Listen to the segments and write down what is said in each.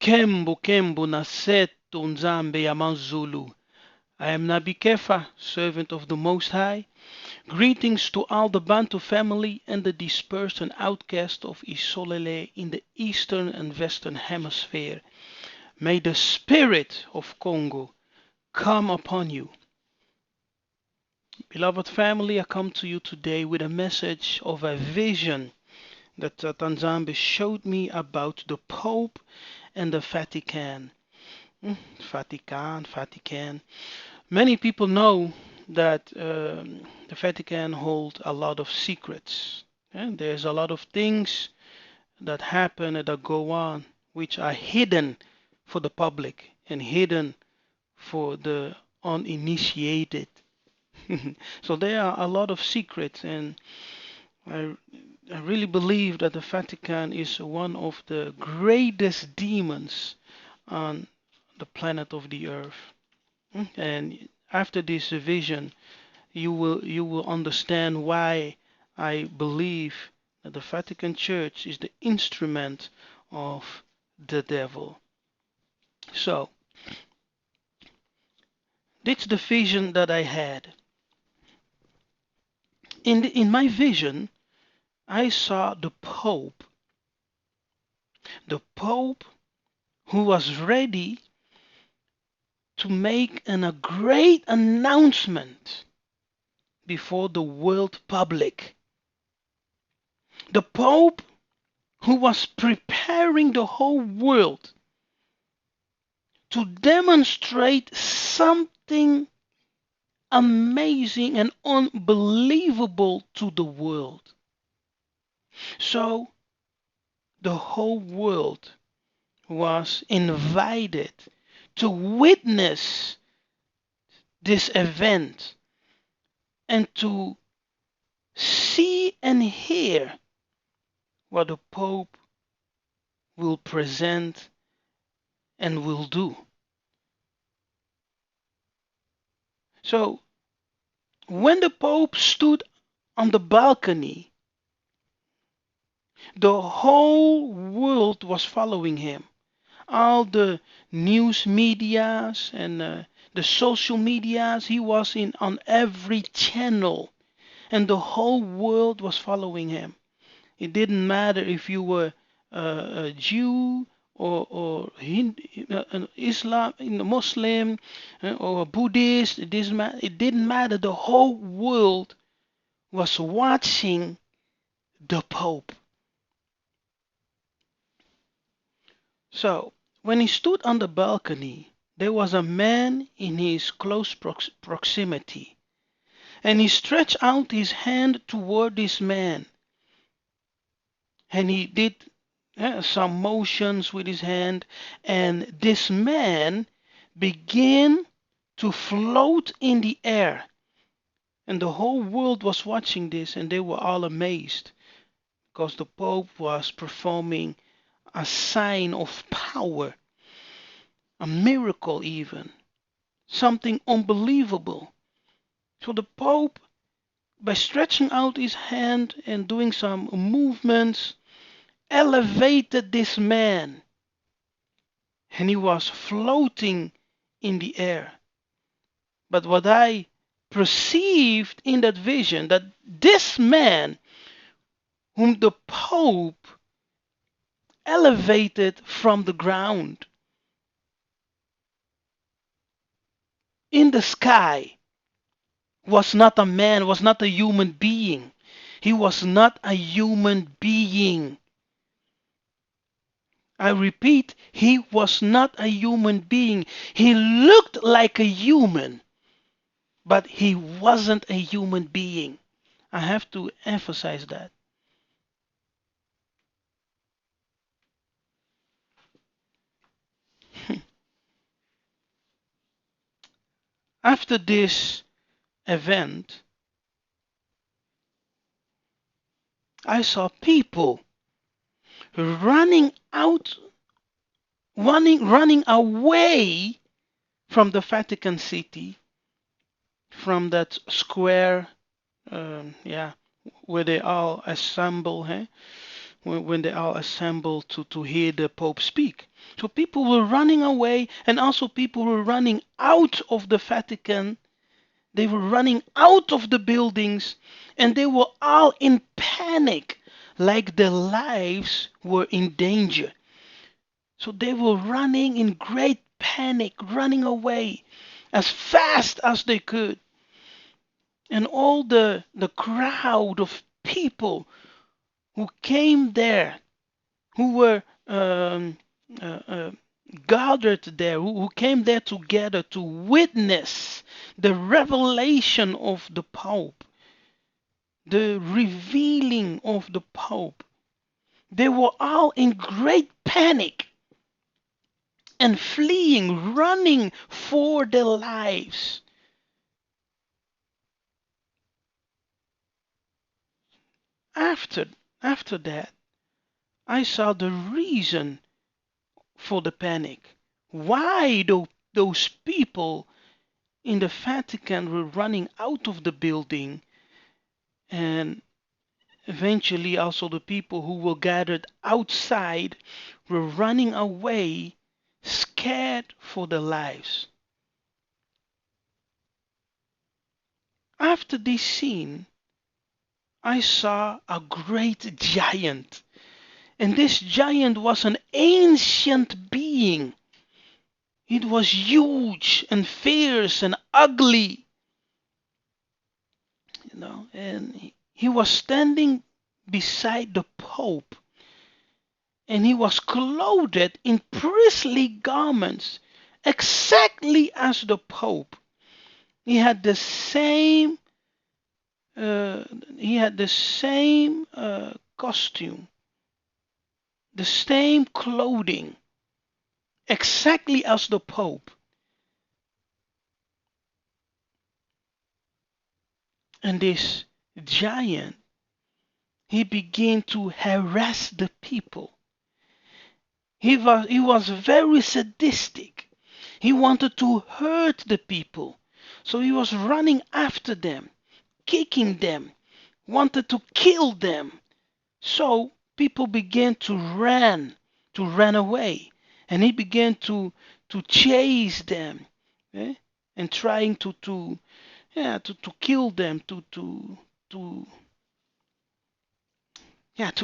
Kembu Kembu Nasetu Nzambe Yamazulu. I am Nabi Kefa, servant of the Most High. Greetings to all the Bantu family and the dispersed and outcast of Isolele in the eastern and western hemisphere. May the spirit of Congo come upon you. Beloved family, I come to you today with a message of a vision that Tanzambe showed me about the Pope and the Vatican. Vatican. Many people know that the Vatican holds a lot of secrets. And there's a lot of things that happen and that go on which are hidden for the public and hidden for the uninitiated. So there are a lot of secrets, and I, I really believe that the Vatican is one of the greatest demons on the planet of the earth. And after this vision, you will understand why I believe that the Vatican Church is the instrument of the devil. So, that's the vision that I had. In my vision, I saw the Pope who was ready to make a great announcement before the world public. The Pope who was preparing the whole world to demonstrate something amazing and unbelievable to the world. So the whole world was invited to witness this event and to see and hear what the Pope will present and will do. So when the Pope stood on the balcony, the whole world was following him. All the news medias and the social medias, he was in on every channel, and the whole world was following him. It didn't matter if you were a Jew or an Islam, Muslim, or a Buddhist. It didn't matter. The whole world was watching the Pope. So when he stood on the balcony, there was a man in his close proximity, and he stretched out his hand toward this man, and he did some motions with his hand, and this man began to float in the air. And the whole world was watching this, and they were all amazed because the Pope was performing a sign of power, a miracle, even something unbelievable. So the Pope, by stretching out his hand and doing some movements, elevated this man, and he was floating in the air. But what I perceived in that vision, that this man whom the Pope elevated from the ground in the sky was not a man, was not a human being. He was not a human being. I repeat, he was not a human being. He looked like a human, but he wasn't a human being. I have to emphasize that. After this event, I saw people running out, running away from the Vatican City, from that square, yeah, where they all assemble, when they all assembled to hear the Pope speak. So people were running away, and also people were running out of the Vatican. They were running out of the buildings, and they were all in panic, like their lives were in danger. So they were running in great panic, running away as fast as they could. And all the crowd of people who came there, who were uh, uh, gathered there, who came there together to witness the revelation of the Pope, the revealing of the Pope. They were all in great panic and fleeing, running for their lives. After, after that, I saw the reason for the panic. Why those people in the Vatican were running out of the building, and eventually also the people who were gathered outside were running away, scared for their lives. After this scene, I saw a great giant, and this giant was an ancient being. It was huge and fierce and ugly, and he was standing beside the Pope, and he was clothed in priestly garments, exactly as the Pope. He had the same uh, costume, the same clothing, exactly as the Pope. And this giant, he began to harass the people. He was very sadistic. He wanted to hurt the people. So he was running after them, kicking them, wanted to kill them. So people began to run away, and he began to chase them, eh? And trying to kill them, to to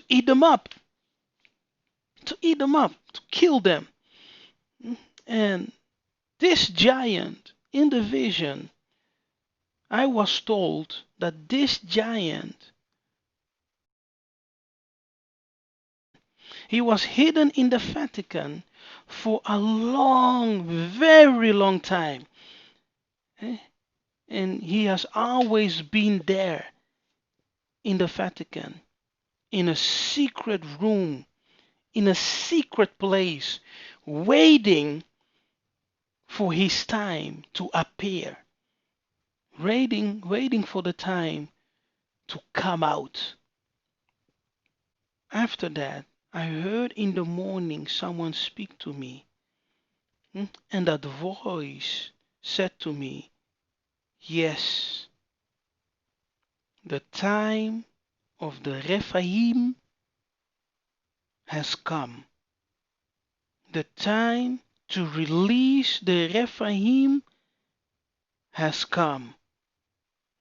eat them up, to kill them. And this giant in the vision, I was told that this giant, he was hidden in the Vatican for a long, very long time. eh, And he has always been there in the Vatican, in a secret room, in a secret place, waiting for his time to appear, waiting for the time to come out. After that, I heard in the morning someone speak to me, and that voice said to me, yes, the time of the Rephaim has come. The time to release the Rephaim has come.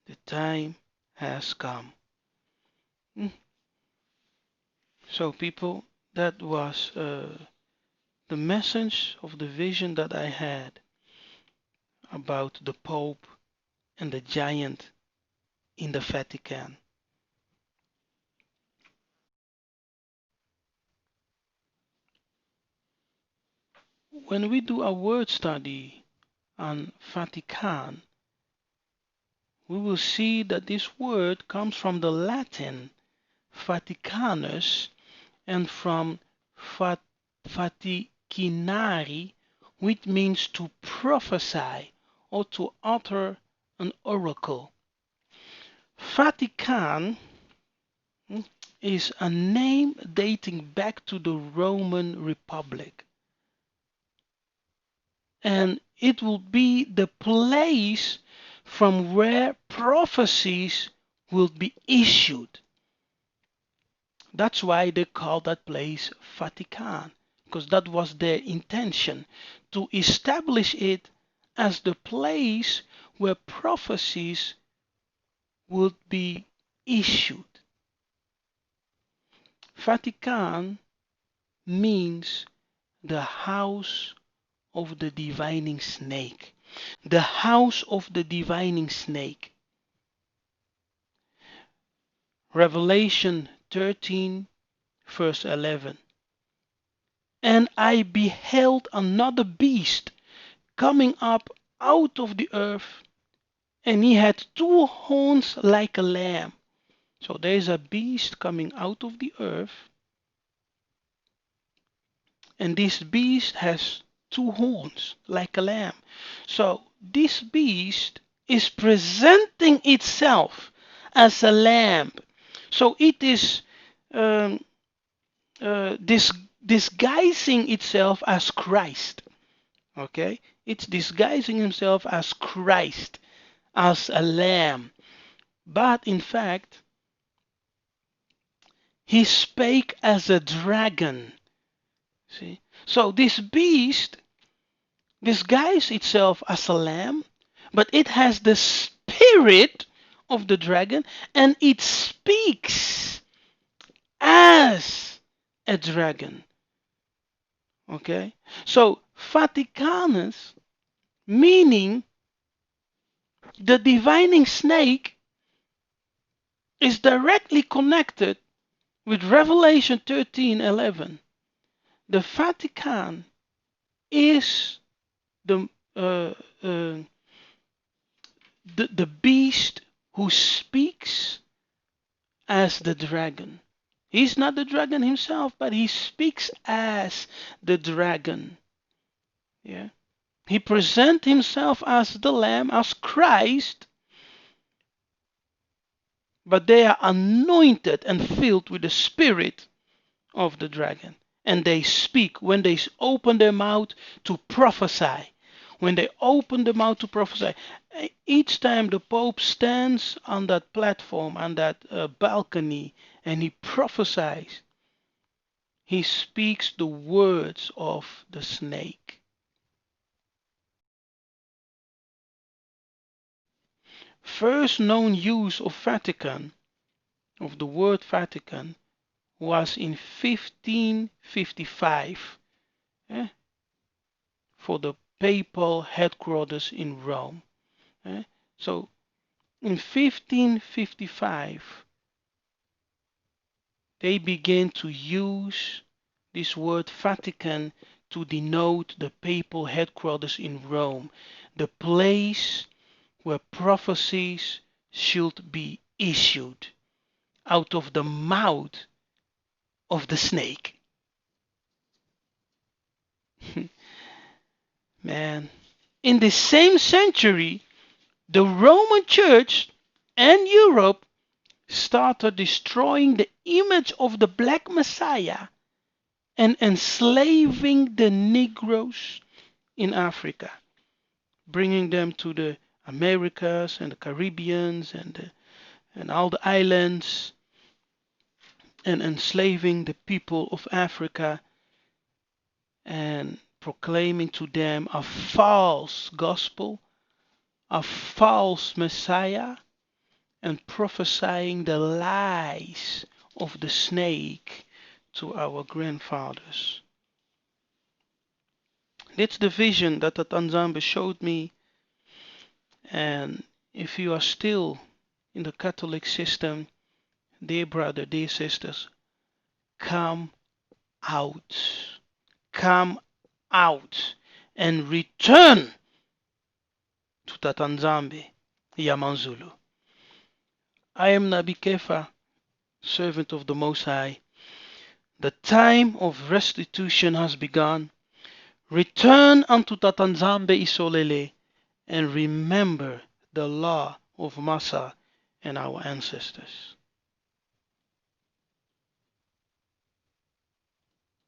The time has come. So, people, that was the message of the vision that I had about the Pope and the giant in the Vatican. When we do a word study on Vatican, we will see that this word comes from the Latin Vaticanus and from Vaticinari, which means to prophesy or to utter an oracle. Vatican is a name dating back to the Roman Republic, and it will be the place from where prophecies will be issued. That's why they call that place Vatican, because that was their intention, to establish it as the place where prophecies would be issued. Vatican means the house of the divining snake. The house of the divining snake. Revelation 13, verse 11. And I beheld another beast coming up out of the earth, and he had two horns like a lamb. So there's a beast coming out of the earth, and this beast has two horns like a lamb. So this beast is presenting itself as a lamb. So it is disguising itself as Christ. Okay, it's disguising himself as Christ, as a lamb. But in fact, he spake as a dragon. See? So this beast disguises itself as a lamb, but it has the spirit of the dragon, and it speaks as a dragon. Okay? So Vaticanus, meaning the divining snake, is directly connected with Revelation 13:11. The Vatican is the the beast who speaks as the dragon. He's not the dragon himself, but he speaks as the dragon. Yeah. He presents himself as the Lamb, as Christ, but they are anointed and filled with the spirit of the dragon. And they speak when they open their mouth to prophesy. When they open the mouth to prophesy, each time the Pope stands on that platform, on that balcony, and he prophesies, he speaks the words of the snake. First known use of Vatican, of the word Vatican, was in 1555 for the papal headquarters in Rome. So in 1555 they began to use this word Vatican to denote the papal headquarters in Rome, the place where prophecies should be issued out of the mouth of the snake. Man, in the same century, the Roman Church and Europe started destroying the image of the Black Messiah and enslaving the Negroes in Africa, bringing them to the Americas and the Caribbeans and all the islands, and enslaving the people of Africa and proclaiming to them a false gospel, a false Messiah, and prophesying the lies of the snake to our grandfathers. That's the vision that Tatanzambe showed me. And if you are still in the Catholic system, dear brother, dear sisters, come out. Come out and return to Tatanzambe, Yamanzulu. I am Nabi Kefa, servant of the Most High. The time of restitution has begun. Return unto Tatanzambe Isolele and remember the law of Massa and our ancestors.